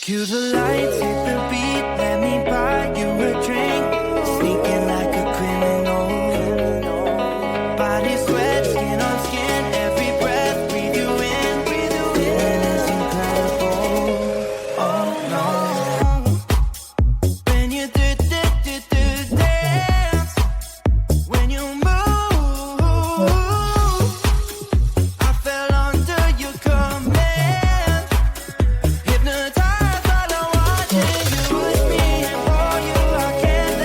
Cue the lights, hit the beat, let me buy you a drink. Sneaking like a criminal. Body sweat, skin on skin, every breath, breathe you in. Feeling is incredible. Oh no. When you dance, when you move, I fell under your command. Hypnotized while I'm watching you. With me and for you, I can't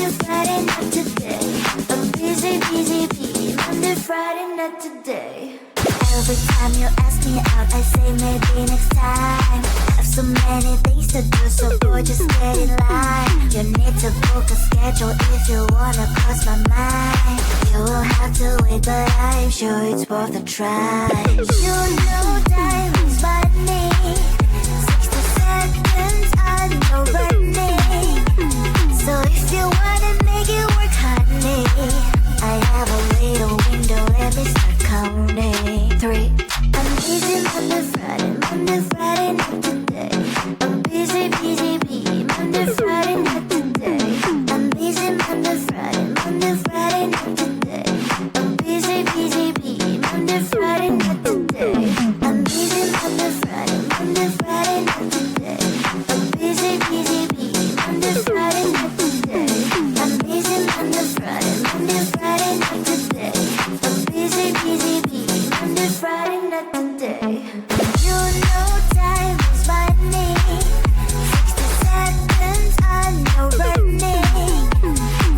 Monday, Friday, not today. I'm busy, busy, busy. Monday, Friday, not today. Every time you ask me out, I say maybe next time. Have so many things to do, so boy, just get in line. You need to book a schedule if you wanna cross my mind. You will have to wait, but I'm sure it's worth a try. You know time is money. 60 seconds, I know running. So if you wanna make it work, honey, I have a little window, let me start counting. 3. I'm busy Monday, Friday, Monday, Friday, not today. I'm busy, busy, busy, Monday, Friday, not today. I'm busy Monday, Friday, Monday, Friday, not today. I'm busy, busy, busy, Monday, Friday, not today. I'm busy Monday, Friday, Monday, Friday, not today. I'm busy, busy, busy, Monday, Friday, not today. I'm busy Monday, Friday, Monday, Friday, not today. I'm busy, busy, busy, Monday, Friday, not today. You know time is money. 60 seconds, I know running.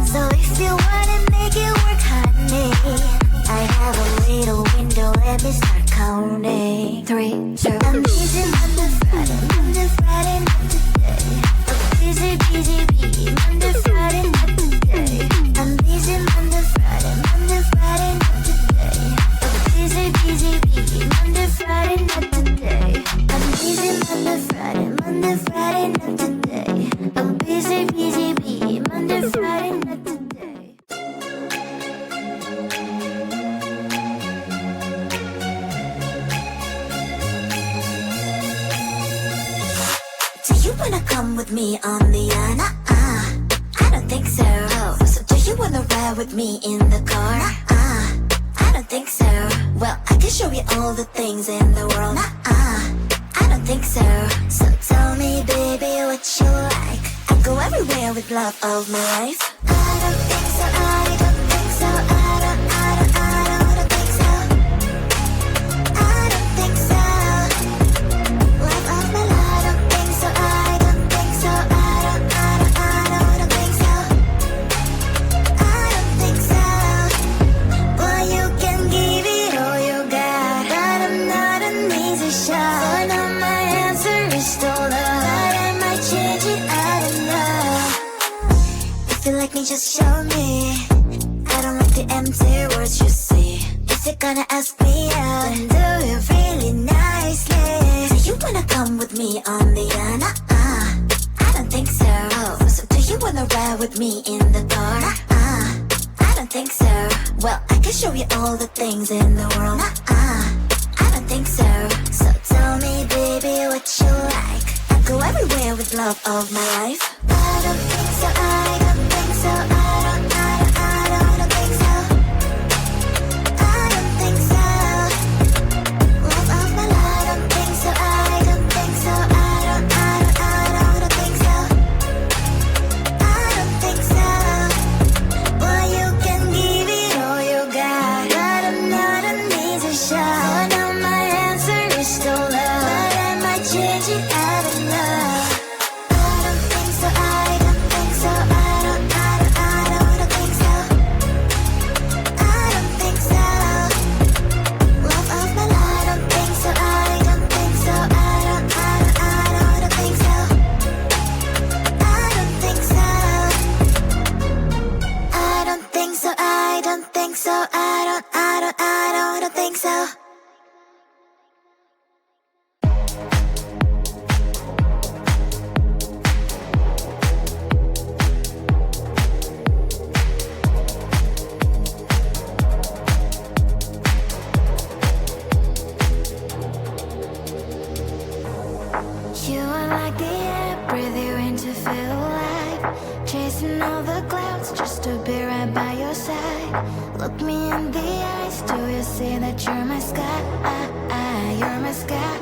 So if you wanna make it work, honey, I have a little window, let me start counting. 3, 2, I'm busy Monday, Friday, Monday, Friday, not today. I'm busy, busy, busy, Monday, Friday, not today. I'm busy Monday, Friday, Monday, Friday, not today. I'm busy, busy, busy, Monday, Friday, not today. I'm busy Monday, Friday, Monday, Friday, not today. I'm busy, busy, busy, Monday, Friday, not today. Do you wanna come with me on the I don't think so. So do you wanna ride with me in the car? I don't think so. Well, I can show you all the things in the world. I don't think so. So tell me, baby, what you like. I go everywhere with love of my life. I don't think so. I don't think so. I don't think so. I don't think so. Love of my life. I don't think so. I don't think so. I don't think so. I don't think so. Well, you can give it all you got, but I'm not an easy shot. So now my answer is still love, but I might change it. I don't know. If you like me, just show me. I don't like the empty words you say. If you're gonna ask me out, then do it really nicely. Do you wanna come with me on the I don't think so. So do you wanna ride with me in the car? I don't think so. Well, I can show you all the things in the world. I don't think so. So tell me, baby, what you like. I go everywhere with love of my life. I don't think so. I don't think so. I don't think so. I don't think so. Love of my life. I don't think so. I don't think so. I don't think so. I don't think so. Well, you can give it all you got, but I'm not an easy shot. So now my answer is still love, but I might change it. I don't know. I don't think so. I don't think so. I don't think so. I don't think so. Love of my life. I don't think so. I don't think so. I don't think so. I don't think so. I don't think so. I don't think so. I don't think so. You are like the air, breathe you in to feel alive. Chasing all the clouds just to be right by your side. Look me in the eyes, do you see that you're my sky? You're my sky.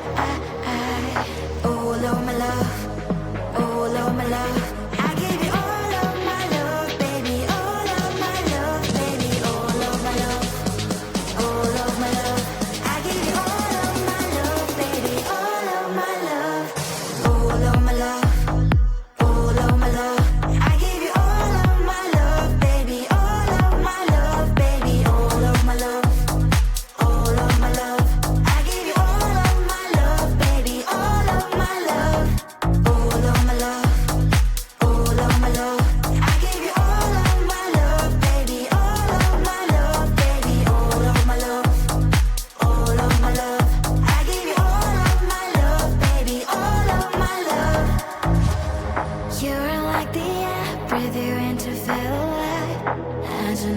Oh, Lord, my love. Oh, Lord, my love. I give you all of my love, baby. All of my love, baby. All of my love. All of my love. I give you all of my love, baby. All of my love. All of my love. All of my love. I give you all of my love.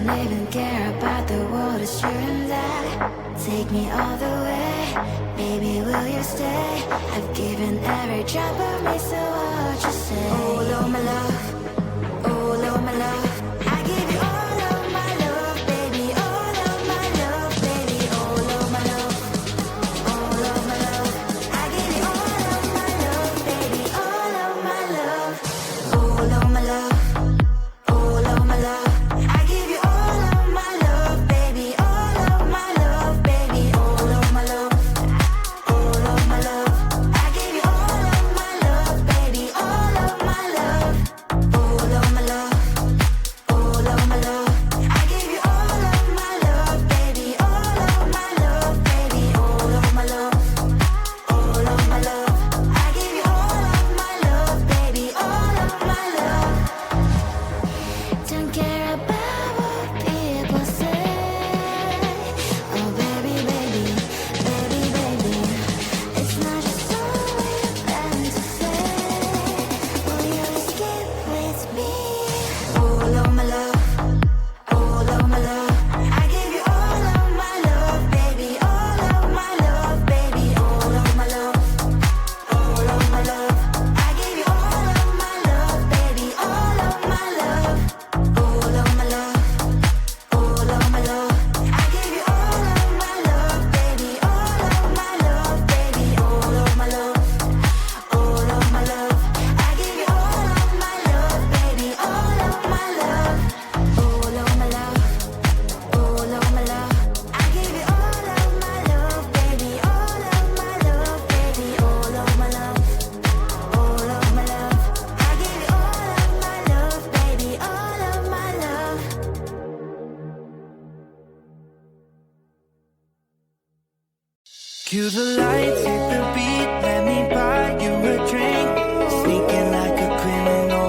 don't even care about the world, it's you and I. Take me all the way, baby, will you stay? I've given every drop of me, so what you say? Oh, Lord, my love, oh, Lord, my love, I give you all of my love, baby, all of my love, baby, all of my love, all of my love, I give you all of my love, baby, all of my love, all of my love, all of my love, I give you all of my love, baby, all of my love, baby, all of my love, all of my love, I give you all of my love, baby, all of my love, all of my love, all of my love, I give you all of my love, baby, all of my love, baby, all of my love, all of my love, I give you all of my love, baby, all of my love. Don't care about what people say. Oh baby, baby, baby, baby, it's not just always meant to say. Will you skip with me? All of my love, all of my love, I give you all of my love, baby, all of my love, baby, all of my love, all of my love, I give you all of my love, baby, all of my love, all of my love, all of my love, I give you all of my love, baby, all of my love, baby, all of my love, all of my love, I give you all of my love, baby, all of my love, all of my love, all of my love, I give you all of my love, baby, all of my love, baby, all of my love, all of my love, I give you all of my love, baby, all of my love. Cue the lights, hit the beat, let me buy you a drink. Sneaking like a criminal.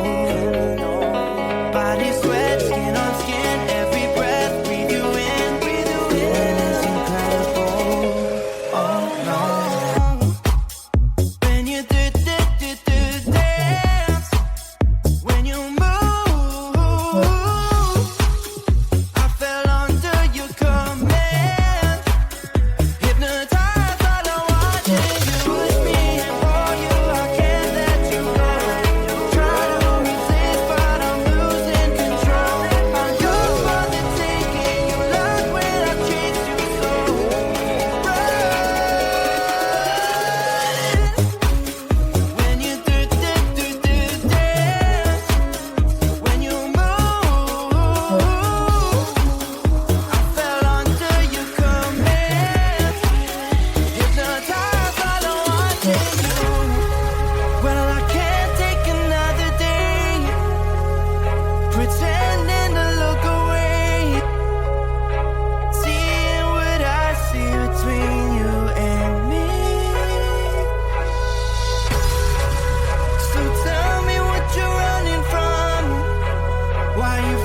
Body sweat, skin on skin, every breath, breathe you in. Feeling is incredible. Oh no. When you dance, when you move, I fell under your command. Hypnotized, all I wanted you was me. And for you, I can't let you go. Try to resist, but I'm losing control. I'm yours for the taking. You love when I chase you so. When you dance, when you move, I fell under your command. Hypnotized, all I wanted you. Well, I can't take another day pretending to look away, seeing what I see between you and me. So tell me what you're running from, why you